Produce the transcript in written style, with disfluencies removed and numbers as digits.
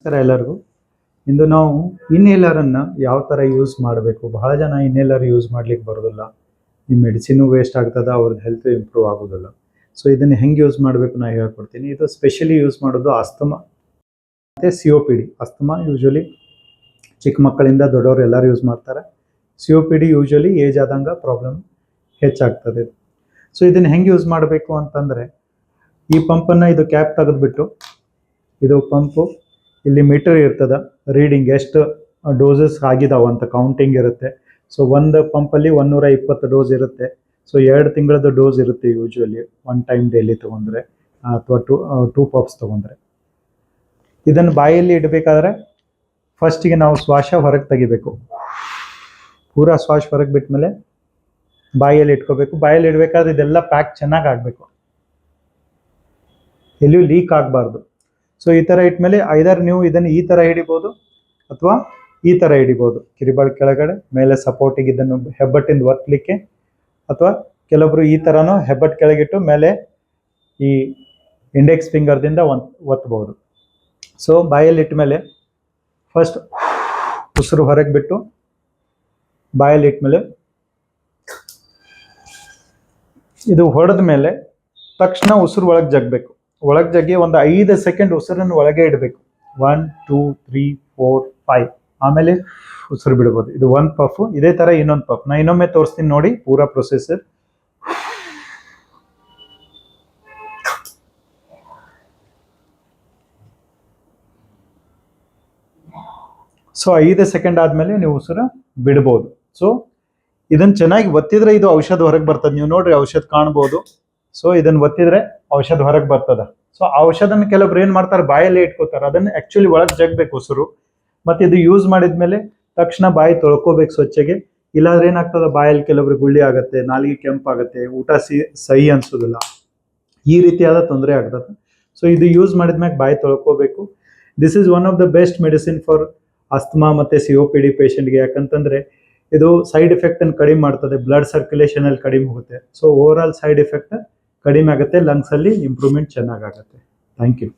ನಮಸ್ಕಾರ ಎಲ್ಲರಿಗೂ. ಇಂದು ನಾವು ಇನ್ಹೇಲರನ್ನು ಯಾವ ಥರ ಯೂಸ್ ಮಾಡಬೇಕು. ಬಹಳ ಜನ ಇನ್ಹೇಲರ್ ಯೂಸ್ ಮಾಡ್ಲಿಕ್ಕೆ ಬರೋದಿಲ್ಲ, ಈ ಮೆಡಿಸಿನು ವೇಸ್ಟ್ ಆಗ್ತದೆ, ಅವ್ರದ್ದು ಹೆಲ್ತ್ ಇಂಪ್ರೂವ್ ಆಗೋದಿಲ್ಲ. ಸೊ ಇದನ್ನು ಹೆಂಗೆ ಯೂಸ್ ಮಾಡಬೇಕು ನಾನು ಹೇಳ್ಕೊಡ್ತೀನಿ. ಇದು ಸ್ಪೆಷಲಿ ಯೂಸ್ ಮಾಡೋದು ಅಸ್ತಮಾ ಮತ್ತು COPD. ಅಸ್ತಮಾ ಯೂಶ್ವಲಿ ಚಿಕ್ಕ ಮಕ್ಕಳಿಂದ ದೊಡ್ಡವರು ಎಲ್ಲರೂ ಯೂಸ್ ಮಾಡ್ತಾರೆ. COPD ಯೂಶ್ವಲಿ ಏಜ್ ಆದಂಗೆ ಪ್ರಾಬ್ಲಮ್ ಹೆಚ್ಚಾಗ್ತದೆ. ಸೊ ಇದನ್ನು ಹೆಂಗೆ ಯೂಸ್ ಮಾಡಬೇಕು ಅಂತಂದರೆ, ಈ ಪಂಪನ್ನು ಇದು ಕ್ಯಾಪ್ ತೆಗೆದುಬಿಟ್ಟು, ಇದು ಪಂಪು, ಇಲ್ಲಿ ಮೀಟರ್ ಇರ್ತದೆ, ರೀಡಿಂಗ್ ಎಷ್ಟು ಡೋಸಸ್ ಆಗಿದಾವೆ ಅಂತ ಕೌಂಟಿಂಗ್ ಇರುತ್ತೆ. ಸೊ ಒಂದು ಪಂಪಲ್ಲಿ 120 ಡೋಸ್ ಇರುತ್ತೆ. ಸೊ 2 ತಿಂಗಳದ್ದು ಡೋಸ್ ಇರುತ್ತೆ ಯೂಶ್ವಲಿ, ಒನ್ ಟೈಮ್ ಡೈಲಿ ತೊಗೊಂಡ್ರೆ ಅಥವಾ ಟೂ ಪಫ್ಸ್ ತೊಗೊಂಡ್ರೆ. ಇದನ್ನು ಬಾಯಲ್ಲಿ ಇಡಬೇಕಾದ್ರೆ ಫಸ್ಟಿಗೆ ನಾವು ಶ್ವಾಸ ಹೊರಗೆ ತೆಗಿಬೇಕು. ಪೂರಾ ಶ್ವಾಸ ಹೊರಗೆ ಬಿಟ್ಮೇಲೆ ಬಾಯಲ್ಲಿ ಇಟ್ಕೋಬೇಕು. ಬಾಯಲ್ಲಿ ಇಡಬೇಕಾದ್ರೆ ಇದೆಲ್ಲ ಪ್ಯಾಕ್ ಚೆನ್ನಾಗಿ ಆಗಬೇಕು, ಎಲ್ಲಿಯೂ ಲೀಕ್ ಆಗಬಾರ್ದು. ಸೊ ಈ ಥರ ಇಟ್ಮೇಲೆ ಐದರ್ ನೀವು ಇದನ್ನು ಈ ಥರ ಹಿಡಿಬೋದು ಅಥವಾ ಈ ಥರ ಹಿಡಿಬೋದು, ಕಿರಿಬಾಳ್ ಕೆಳಗಡೆ ಮೇಲೆ ಸಪೋರ್ಟಿಗೆ ಇದನ್ನು ಹೆಬ್ಬಟ್ಟಿಂದ ಒತ್ತಲಿಕ್ಕೆ, ಅಥವಾ ಕೆಲವೊಬ್ರು ಈ ಥರನೂ ಹೆಬ್ಬಟ್ಟು ಕೆಳಗಿಟ್ಟು ಮೇಲೆ ಈ ಇಂಡೆಕ್ಸ್ ಫಿಂಗರ್ದಿಂದ ಒತ್ತಬಹುದು. ಸೊ ಬಾಯಲ್ಲಿ ಇಟ್ಟ ಮೇಲೆ ಫಸ್ಟ್ ಉಸಿರು ಹೊರಗೆ ಬಿಟ್ಟು ಬಾಯಲ್ಲಿ ಇಟ್ಮೇಲೆ ಇದು ಹೊಡೆದ ಮೇಲೆ ತಕ್ಷಣ ಉಸಿರು ಒಳಗೆ ಜಗ್ಬೇಕು. ಒಳಗೆ ಜಗ್ಗಿ ಒಂದು 5 ಸೆಕೆಂಡ್ ಉಸಿರನ್ನು ಒಳಗೆ ಇಡಬೇಕು. 1 2 3 4 5 ಆಮೇಲೆ ಉಸಿರು ಬಿಡ್ಬೋದು. ಇದು ಒಂದು ಪಫ್. ಇದೇ ಥರ ಇನ್ನೊಂದು ಪಫ್ ನಾನು ಇನ್ನೊಮ್ಮೆ ತೋರಿಸ್ತೀನಿ ನೋಡಿ ಪೂರಾ ಪ್ರೊಸೆಸರ್. ಸೊ 5 ಸೆಕೆಂಡ್ ಆದಮೇಲೆ ನೀವು ಉಸಿರು ಬಿಡ್ಬೋದು. ಸೊ ಇದನ್ನು ಚೆನ್ನಾಗಿ ಒತ್ತಿದ್ರೆ ಇದು ಔಷಧ ಹೊರಗೆ ಬರ್ತದೆ. ನೀವು ನೋಡ್ರಿ ಔಷಧ ಕಾಣ್ಬೋದು. ಸೊ ಇದನ್ನು ಒತ್ತಿದ್ರೆ ಔಷಧ ಹೊರಗೆ ಬರ್ತದೆ. ಸೊ ಔಷಧನ ಕೆಲವೊಬ್ರು ಏನು ಮಾಡ್ತಾರೆ, ಬಾಯಲ್ಲಿ ಇಟ್ಕೋತಾರೆ. ಅದನ್ನು ಆ್ಯಕ್ಚುಲಿ ಒಳಗೆ ಜಗ್ಬೇಕು ಉಸಿರು. ಮತ್ತು ಇದು ಯೂಸ್ ಮಾಡಿದ್ಮೇಲೆ ತಕ್ಷಣ ಬಾಯಿ ತೊಳ್ಕೋಬೇಕು ಸ್ವಚ್ಛಗೆ. ಇಲ್ಲಾಂದ್ರೆ ಏನಾಗ್ತದೆ, ಬಾಯಲ್ಲಿ ಕೆಲವೊಬ್ರು ಗುಳ್ಳಿ ಆಗುತ್ತೆ, ನಾಲಿಗೆ ಕೆಂಪಾಗುತ್ತೆ, ಊಟ ಸಹಿ ಅನ್ಸೋದಿಲ್ಲ, ಈ ರೀತಿಯಾದ ತೊಂದರೆ ಆಗ್ತದೆ. ಸೊ ಇದು ಯೂಸ್ ಮಾಡಿದ್ಮ್ಯಾಗ ಬಾಯಿ ತೊಳ್ಕೋಬೇಕು. This is one of the best medicine for asthma ಮತ್ತು COPD ಪೇಷಂಟ್ಗೆ. ಯಾಕಂತಂದರೆ ಇದು ಸೈಡ್ ಎಫೆಕ್ಟನ್ನು ಕಡಿಮೆ ಮಾಡ್ತದೆ, ಬ್ಲಡ್ ಸರ್ಕ್ಯುಲೇಷನಲ್ಲಿ ಕಡಿಮೆ ಹೋಗುತ್ತೆ. So overall side effect ಕಡಿಮೆ ಆಗುತ್ತೆ, ಲಂಗ್ಸಲ್ಲಿ ಇಂಪ್ರೂವ್ಮೆಂಟ್ ಚೆನ್ನಾಗಾಗುತ್ತೆ. Thank you.